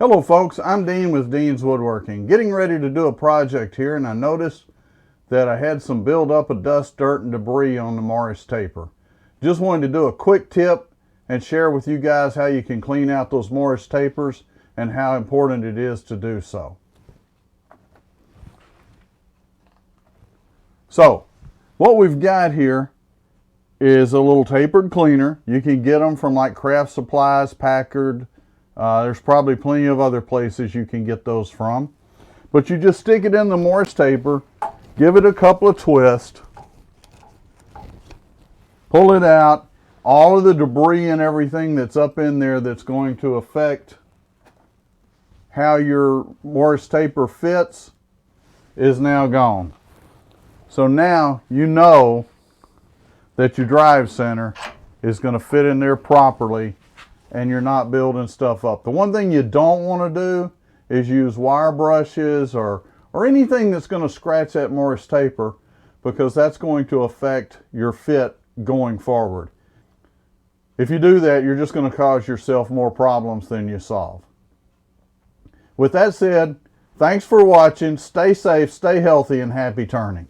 Hello folks, I'm Dean with Dean's Woodworking. Getting ready to do a project here, and I noticed that I had some buildup of dust, dirt, and debris on the Morse Taper. Just wanted to do a quick tip and share with you guys how you can clean out those Morse Tapers and how important it is to do so. So, what we've got here is a little tapered cleaner. You can get them from like Craft Supplies, Packard. There's probably plenty of other places you can get those from. But you just stick it in the Morse Taper, give it a couple of twists, pull it out. All of the debris and everything that's up in there that's going to affect how your Morse Taper fits is now gone. So now you know that your drive center is going to fit in there properly and you're not building stuff up. The one thing you don't want to do is use wire brushes or anything that's going to scratch that Morse Taper, because that's going to affect your fit going forward. If you do that, you're just going to cause yourself more problems than you solve. With that said, thanks for watching. Stay safe, stay healthy, and happy turning.